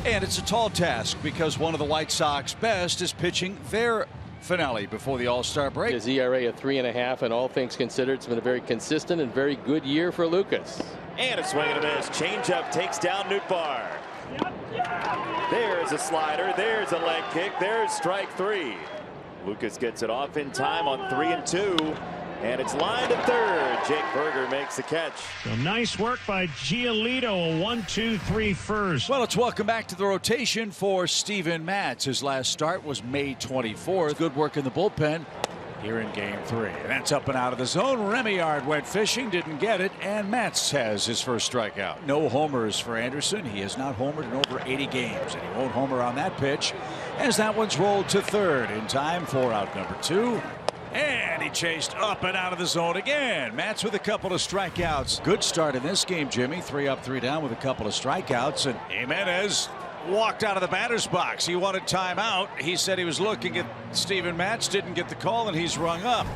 And it's a tall task because one of the White Sox best is pitching their finale before the All-Star break. His ERA of 3.5, and all things considered, it's been a very consistent and very good year for Lucas. And a swing and a miss. Changeup takes down Nootbaar. There's a slider. There's a leg kick. There's strike 3. Lucas gets it off in time on 3-2. And it's lined to third. Jake Berger makes the catch. So nice work by Giolito. A 1-2-3 first. Well, let's welcome back to the rotation for Steven Matz. His last start was May 24th. Good work in the bullpen here in game 3. And that's up and out of the zone. Remillard went fishing, didn't get it, and Matz has his first strikeout. No homers for Anderson. He has not homered in over 80 games, and he won't homer on that pitch as that one's rolled to third in time for out number 2. And he chased up and out of the zone again. Matz with a couple of strikeouts. Good start in this game, Jimmy. 3 up, 3 down with a couple of strikeouts. And Jimenez walked out of the batter's box. He wanted timeout. He said he was looking at Steven Matz, didn't get the call, and he's rung up.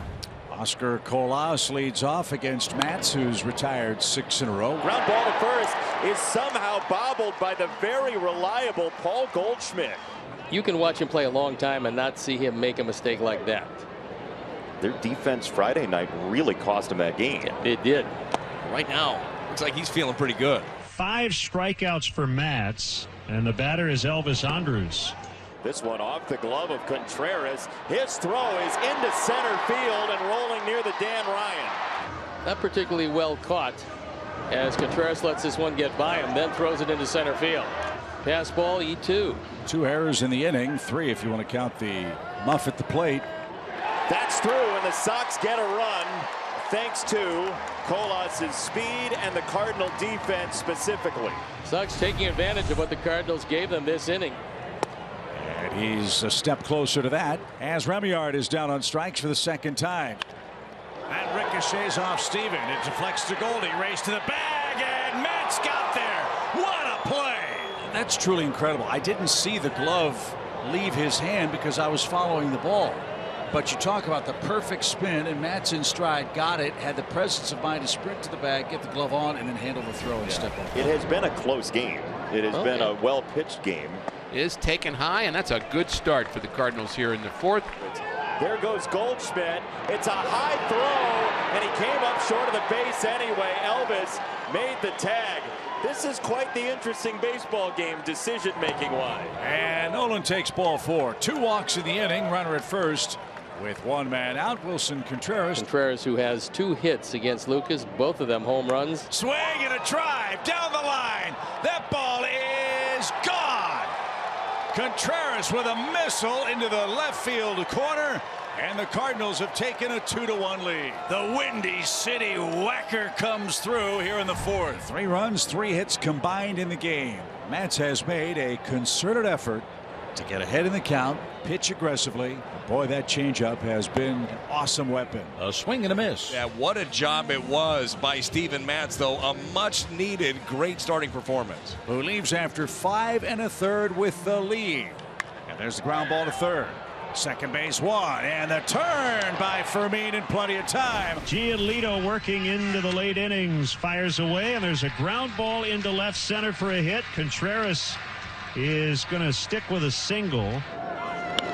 Oscar Colas leads off against Matz, who's retired 6 in a row. Ground ball to first is somehow bobbled by the very reliable Paul Goldschmidt. You can watch him play a long time and not see him make a mistake like that. Their defense Friday night really cost him that game. Yeah, it did. Right now, looks like he's feeling pretty good. 5 strikeouts for Matz, and the batter is Elvis Andrus. This one off the glove of Contreras. His throw is into center field and rolling near the Dan Ryan. Not particularly well caught as Contreras lets this one get by him, then throws it into center field. Pass ball, E2. 2 errors in the inning, 3 if you want to count the muff at the plate. That's through, and the Sox get a run thanks to Colas' speed and the Cardinal defense specifically. Sox taking advantage of what the Cardinals gave them this inning. And he's a step closer to that as Remillard is down on strikes for the second time. And ricochets off Steven. It deflects to Goldie. Race to the bag, and Matz got there. What a play! That's truly incredible. I didn't see the glove leave his hand because I was following the ball. But you talk about the perfect spin, and Matz in stride got it, had the presence of mind to sprint to the bag, get the glove on, and then handle the throw and step up. It has been a close game. It has been a well-pitched game. Is taken high, and that's a good start for the Cardinals here in the 4th. There goes Goldschmidt. It's a high throw, and he came up short of the base anyway. Elvis made the tag. This is quite the interesting baseball game, decision-making wise. And Nolan takes ball 4. 2 walks in the inning, runner at first. With 1 man out, Wilson Contreras. Contreras, who has 2 hits against Lucas, both of them home runs. Swing and a drive down the line. That ball is gone. Contreras with a missile into the left field corner. And the Cardinals have taken a 2-1 lead. The Windy City Whacker comes through here in the 4th. 3 runs, 3 hits combined in the game. Matz has made a concerted effort to get ahead in the count, pitch aggressively. Boy, that changeup has been an awesome weapon. A swing and a miss. Yeah, what a job it was by Steven Matz, though. A much needed great starting performance. Who leaves after 5 1/3 with the lead. And there's the ground ball to third. Second base 1, and the turn by Fermin in plenty of time. Giolito working into the late innings, fires away, and there's a ground ball into left center for a hit. Contreras is going to stick with a single.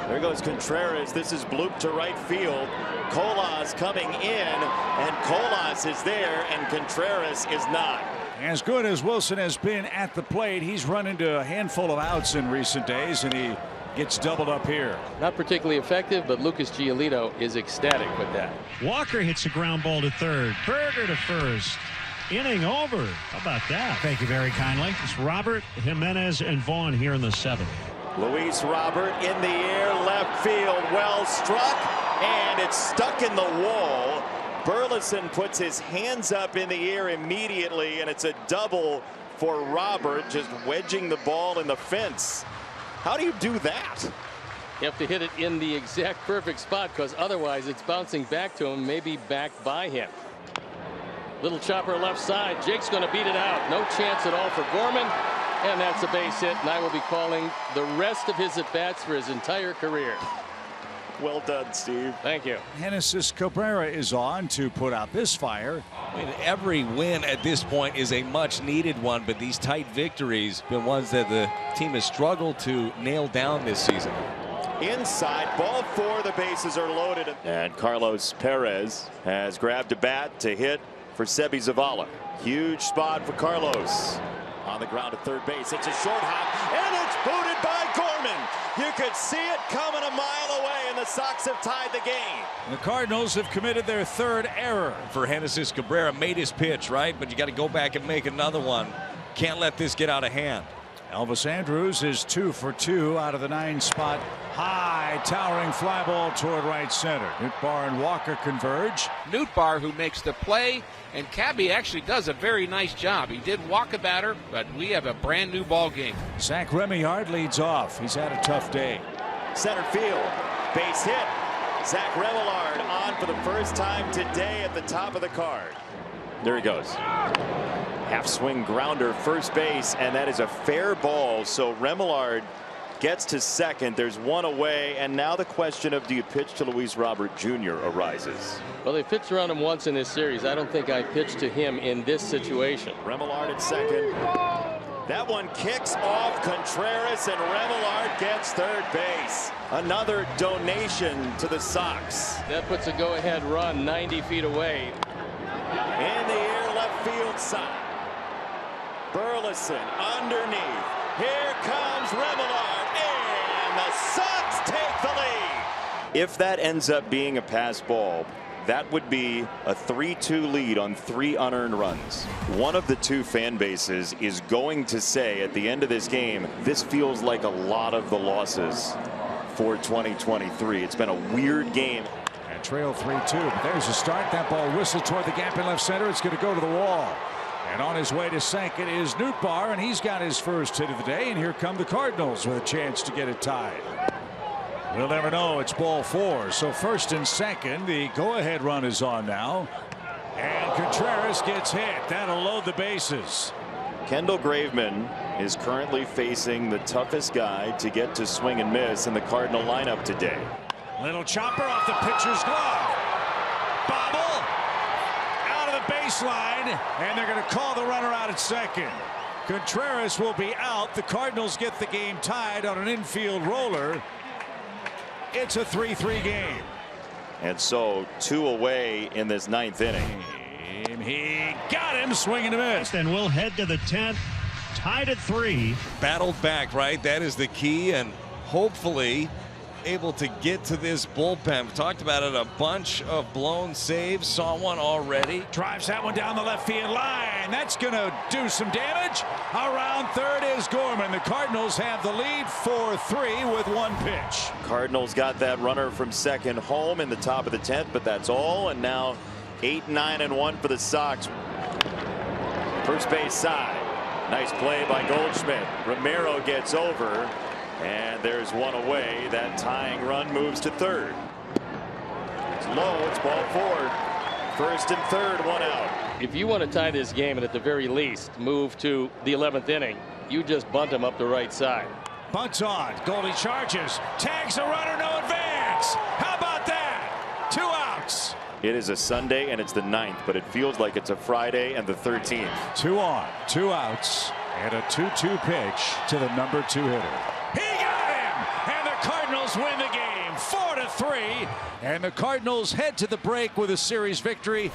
There goes Contreras. This is blooped to right field. Colas coming in, and Colas is there, and Contreras is not. As good as Wilson has been at the plate, he's run into a handful of outs in recent days, and he gets doubled up here. Not particularly effective, but Lucas Giolito is ecstatic with that. Walker hits a ground ball to third. Berger to first. Inning over. How about that? Thank you very kindly. It's Robert, Jimenez, and Vaughn here in the 7th. Luis Robert in the air, left field, well struck, and it's stuck in the wall. Burleson puts his hands up in the air immediately, and it's a double for Robert, just wedging the ball in the fence. How do you do that? You have to hit it in the exact perfect spot, because otherwise it's bouncing back to him, maybe back by him. Little chopper left side. Jake's going to beat it out. No chance at all for Gorman. And that's a base hit, and I will be calling the rest of his at-bats for his entire career. Well done, Steve. Thank you. Genesis Cabrera is on to put out this fire. I mean, every win at this point is a much needed one, but these tight victories have been ones that the team has struggled to nail down this season. Inside, ball 4, the bases are loaded. And Carlos Perez has grabbed a bat to hit for Sebi Zavala. Huge spot for Carlos. On the ground at third base, it's a short hop, and it's booted by Gorman. You could see it coming a mile away, and the Sox have tied the game. The Cardinals have committed their third error. For Genesis Cabrera, made his pitch, right? But you got to go back and make another one. Can't let this get out of hand. Elvis Andrus is 2 for 2 out of the 9 spot. High towering fly ball toward right center. Nootbaar and Walker converge. Nootbaar, who makes the play, and Cabby actually does a very nice job. He did walk a batter, but we have a brand new ball game. Zach Remillard leads off. He's had a tough day. Center field, base hit. Zach Remillard on for the first time today at the top of the card. There he goes. Half swing grounder, first base, and that is a fair ball. So Remillard gets to second. There's one away, and now the question of do you pitch to Luis Robert Jr. arises. Well, they pitched around him once in this series. I don't think I pitched to him in this situation. Remillard at second. That one kicks off Contreras, and Remillard gets third base. Another donation to the Sox. That puts a go-ahead run 90 feet away. In the air, left field side. Burleson underneath. Here comes Remillard, and the Sox take the lead. If that ends up being a pass ball, that would be a 3-2 lead on 3 unearned runs. One of the two fan bases is going to say at the end of this game, this feels like a lot of the losses for 2023. It's been a weird game. And trail 3-2. But there's a start. That ball whistled toward the gap in left center. It's going to go to the wall. And on his way to second is Nootbaar, and he's got his first hit of the day. And here come the Cardinals with a chance to get it tied. We'll never know. It's ball 4. So first and second, the go-ahead run is on now. And Contreras gets hit. That'll load the bases. Kendall Graveman is currently facing the toughest guy to get to swing and miss in the Cardinal lineup today. Little chopper off the pitcher's glove. Bobble out of the baseline, and they're going to call the runner out at second. Contreras will be out. The Cardinals get the game tied on an infield roller. It's a 3-3 game. And so 2 away in this 9th inning. He got him swinging a miss. And we'll head to the 10th, tied at 3. Battled back, right? That is the key, and hopefully able to get to this bullpen. We talked about it, a bunch of blown saves. Saw one already. Drives that one down the left field line. That's going to do some damage. Around third is Gorman. The Cardinals have the lead 4-3 with 1 pitch. Cardinals got that runner from second home in the top of the 10th, but that's all. And now 8-9-1 for the Sox. First base side. Nice play by Goldschmidt. Romero gets over. And there's one away. That tying run moves to third. It's low. It's ball 4. First and third, 1 out. If you want to tie this game and at the very least move to the 11th inning, you just bunt him up the right side. Bunts on. Goldie charges. Tags a runner. No advance. How about that? 2 outs. It is a Sunday and it's the 9th, but it feels like it's a Friday and the 13th. 2 on, 2 outs, and a 2-2 pitch to the number 2 hitter. He got him, and the Cardinals win the game 4-3, and the Cardinals head to the break with a series victory